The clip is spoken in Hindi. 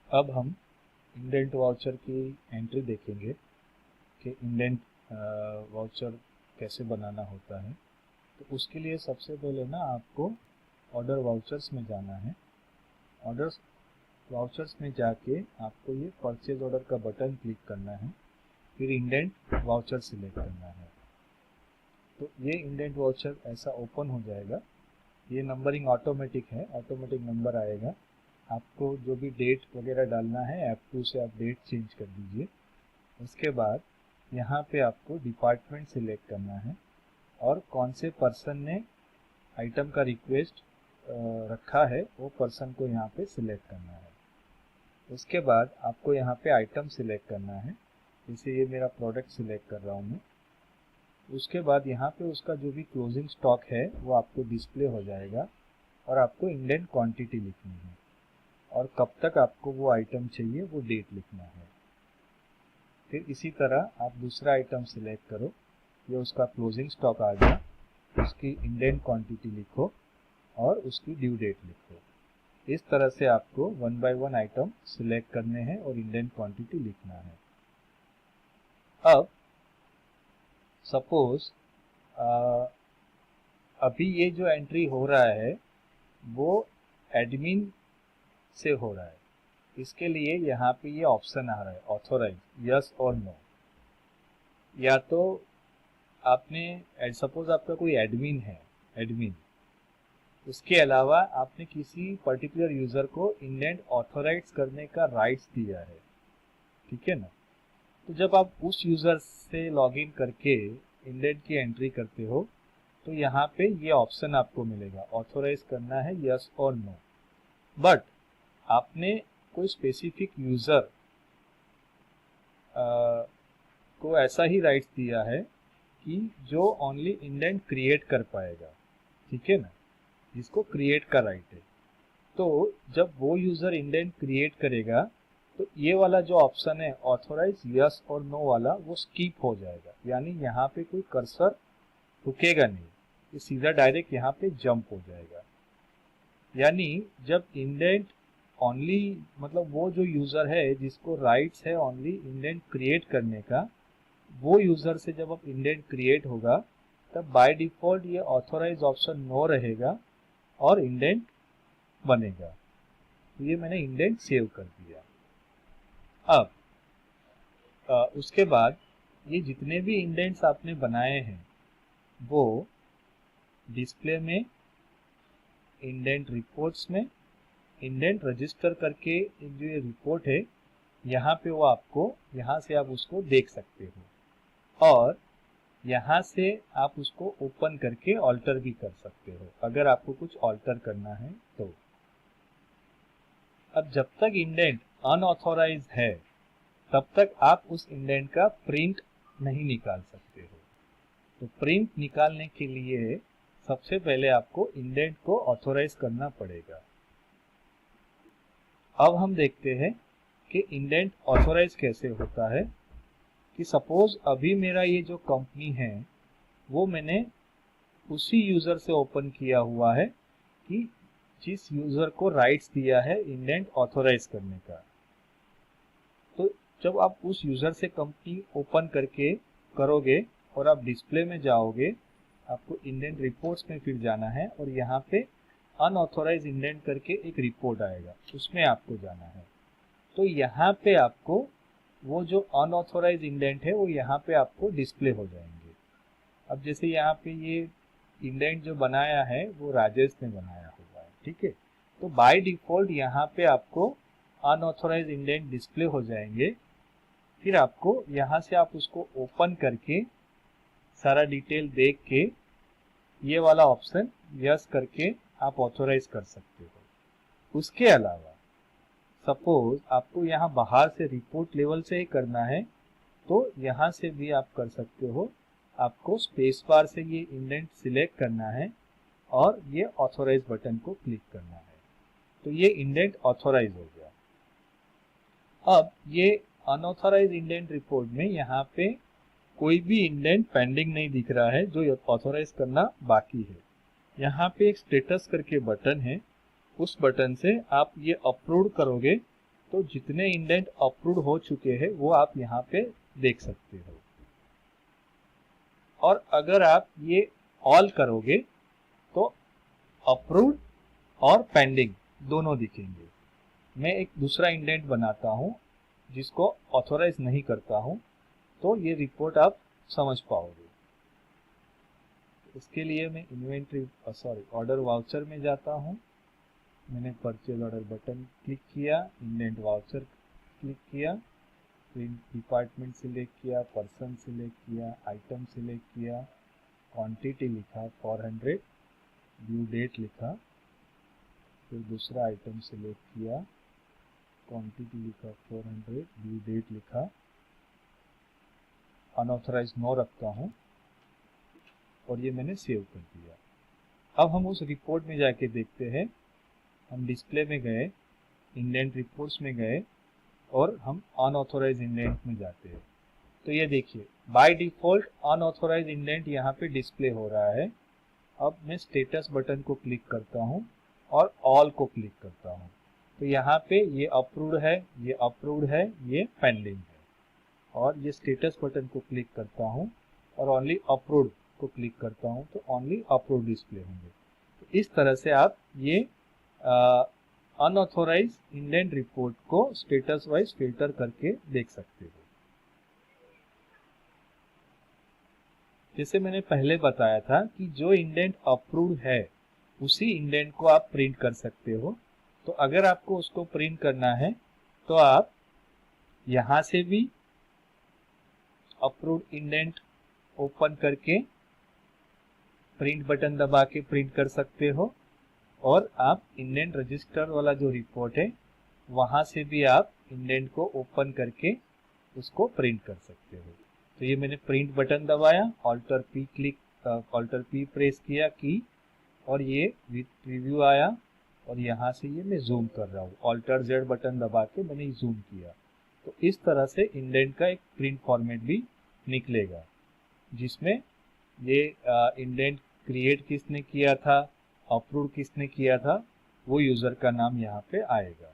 अब हम इंडेंट वाउचर की एंट्री देखेंगे कि इंडेंट वाउचर कैसे बनाना होता है। तो उसके लिए सबसे पहले ना आपको ऑर्डर वाउचर्स में जाना है। ऑर्डर वाउचर्स में जाके आपको ये परचेज ऑर्डर का बटन क्लिक करना है, फिर इंडेंट वाउचर सिलेक्ट करना है। तो ये इंडेंट वाउचर ऐसा ओपन हो जाएगा। ये नंबरिंग ऑटोमेटिक है, ऑटोमेटिक नंबर आएगा। आपको जो भी डेट वगैरह डालना है F2 से आप डेट चेंज कर दीजिए। उसके बाद यहाँ पे आपको डिपार्टमेंट सिलेक्ट करना है और कौन से पर्सन ने आइटम का रिक्वेस्ट रखा है वो पर्सन को यहाँ पे सिलेक्ट करना है। उसके बाद आपको यहाँ पे आइटम सिलेक्ट करना है, जैसे ये मेरा प्रोडक्ट सिलेक्ट कर रहा हूँ मैं। उसके बाद यहाँ पे उसका जो भी क्लोजिंग स्टॉक है वो आपको डिस्प्ले हो जाएगा और आपको इंडेंट क्वांटिटी लिखनी है और कब तक आपको वो आइटम चाहिए वो डेट लिखना है। फिर इसी तरह आप दूसरा आइटम सिलेक्ट करो, ये उसका क्लोजिंग स्टॉक आ गया, उसकी इंडेंट क्वांटिटी लिखो और उसकी ड्यू डेट लिखो। इस तरह से आपको 1 बाय 1 आइटम सिलेक्ट करने हैं और इंडेंट क्वांटिटी लिखना है। अब सपोज अभी ये जो एंट्री हो रहा है वो एडमिन से हो रहा है। इसके लिए यहाँ पे ये ऑप्शन आ रहा है ऑथोराइज, यस और नो। या तो आपने सपोज आपका कोई एडमिन है, एडमिन, उसके अलावा आपने किसी पर्टिकुलर यूजर को इंडेंट ऑथोराइज करने का राइट्स दिया है, ठीक है ना। तो जब आप उस यूजर से लॉगिन करके इंडेंट की एंट्री करते हो तो यहाँ पे ये ऑप्शन आपको मिलेगा, ऑथोराइज करना है यस और नो। बट आपने कोई स्पेसिफिक यूजर को ऐसा ही राइट्स दिया है कि जो ओनली इंडेंट क्रिएट कर पाएगा, ठीक है ना, जिसको क्रिएट का राइट है। तो जब वो यूजर इंडेंट क्रिएट करेगा तो ये वाला जो ऑप्शन है ऑथोराइज यस और नो वाला वो स्किप हो जाएगा, यानी यहाँ पे कोई कर्सर रुकेगा नहीं, ये सीधा डायरेक्ट यहाँ पे जंप हो जाएगा। यानी जब इंडेंट ओनली, मतलब वो जो यूजर है जिसको राइट्स है ओनली इंडेंट क्रिएट करने का, वो यूजर से जब अब इंडेंट क्रिएट होगा तब बाय डिफॉल्ट ये ऑथोराइज ऑप्शन नो रहेगा और इंडेंट बनेगा। तो ये मैंने इंडेंट सेव कर दिया। अब उसके बाद ये जितने भी इंडेंट्स आपने बनाए हैं वो डिस्प्ले में, इंडेंट रिपोर्ट्स में, इंडेंट रजिस्टर करके एक जो ये रिपोर्ट है यहाँ पे वो आपको, यहाँ से आप उसको देख सकते हो और यहाँ से आप उसको ओपन करके ऑल्टर भी कर सकते हो अगर आपको कुछ ऑल्टर करना है तो। अब जब तक इंडेंट अनऑथोराइज है तब तक आप उस इंडेंट का प्रिंट नहीं निकाल सकते हो। तो प्रिंट निकालने के लिए सबसे पहले आपको इंडेंट को ऑथोराइज करना पड़ेगा। अब हम देखते हैं कि इंडेंट ऑथोराइज कैसे होता है। कि सपोज अभी मेरा ये जो कंपनी है वो मैंने उसी यूजर से ओपन किया हुआ है कि जिस यूजर को राइट्स दिया है इंडेंट ऑथोराइज करने का। तो जब आप उस यूजर से कंपनी ओपन करके करोगे और आप डिस्प्ले में जाओगे, आपको इंडेंट रिपोर्ट्स में फिर जाना है और यहाँ पे अनऑथोराइज इंडेंट करके एक रिपोर्ट आएगा, उसमें आपको जाना है। तो यहाँ पे आपको वो जो अनऑथोराइज इंडेंट है वो यहाँ पे आपको डिस्प्ले हो जाएंगे। अब जैसे यहाँ पे ये इंडेंट जो बनाया है वो राजेश ने बनाया हुआ है, ठीक है। तो बाय डिफॉल्ट यहाँ पे आपको अनऑथोराइज इंडेंट डिस्प्ले हो जाएंगे। फिर आपको यहाँ से आप उसको ओपन करके सारा डिटेल देख के ये वाला ऑप्शन यस करके आप ऑथोराइज कर सकते हो। उसके अलावा सपोज आपको यहाँ बाहर से रिपोर्ट लेवल से ही करना है तो यहाँ से भी आप कर सकते हो। आपको स्पेस बार से ये इंडेंट सिलेक्ट करना है और ये ऑथोराइज बटन को क्लिक करना है, तो ये इंडेंट ऑथोराइज हो गया। अब ये अनऑथोराइज इंडेंट रिपोर्ट में यहाँ पे कोई भी इंडेंट पेंडिंग नहीं दिख रहा है जो ऑथोराइज करना बाकी है। यहाँ पे एक स्टेटस करके बटन है, उस बटन से आप ये अप्रूव करोगे तो जितने इंडेंट अप्रूव्ड हो चुके हैं वो आप यहाँ पे देख सकते हो। और अगर आप ये ऑल करोगे तो अप्रूव्ड और पेंडिंग दोनों दिखेंगे। मैं एक दूसरा इंडेंट बनाता हूँ जिसको ऑथोराइज नहीं करता हूँ, तो ये रिपोर्ट आप समझ पाओगे। इसके लिए मैं इन्वेंट्री ऑर्डर वाउचर में जाता हूँ। मैंने परचेज ऑर्डर बटन क्लिक किया, इंडेंट वाउचर क्लिक किया, प्रिंट डिपार्टमेंट सिलेक्ट किया, पर्सन सिलेक्ट किया, आइटम सिलेक्ट किया, क्वांटिटी लिखा 400, ड्यू डेट लिखा, फिर दूसरा आइटम सिलेक्ट किया, क्वांटिटी लिखा 400, ड्यू डेट लिखा, अनऑथराइज नो रखता हूँ और ये मैंने सेव कर दिया। अब हम उस रिपोर्ट में जाके देखते हैं। हम डिस्प्ले में गए, इंडेंट रिपोर्ट्स में गए और हम अनऑथोराइज इंडेंट में जाते हैं। तो ये देखिए बाय डिफॉल्ट अनऑथोराइज इंडेंट यहाँ पे डिस्प्ले हो रहा है। अब मैं स्टेटस बटन को क्लिक करता हूँ और ऑल को क्लिक करता हूँ, तो यहाँ पे ये अप्रूव्ड है, ये अप्रूव्ड है, ये पेंडिंग है। और ये स्टेटस बटन को क्लिक करता हूँ और ओनली अप्रूव्ड को क्लिक करता हूँ तो ओनली अप्रूव्ड डिस्प्ले होंगे। तो इस तरह से आप ये अनऑथोराइज इंडेंट रिपोर्ट को स्टेटस वाइज फिल्टर करके देख सकते हो। जैसे मैंने पहले बताया था कि जो इंडेंट अप्रूव्ड है उसी इंडेंट को आप प्रिंट कर सकते हो। तो अगर आपको उसको प्रिंट करना है तो आप यहाँ से भी अप्रूव्ड इंडेंट ओपन करके प्रिंट बटन दबा के प्रिंट कर सकते हो, और आप इंडेंट रजिस्टर वाला जो रिपोर्ट है वहां से भी आप इंडेंट को ओपन करके उसको प्रिंट कर सकते हो। तो ये मैंने प्रिंट बटन दबाया, ऑल्टर पी प्रेस किया की, और ये प्रीव्यू आया और यहाँ से ये मैं जूम कर रहा हूँ। ऑल्टर जेड बटन दबा के मैंने जूम किया। तो इस तरह से इंडेंट का एक प्रिंट फॉर्मेट भी निकलेगा जिसमें ये इंडेंट क्रिएट किसने किया था, अप्रूव किसने किया था, वो यूजर का नाम यहाँ पे आएगा।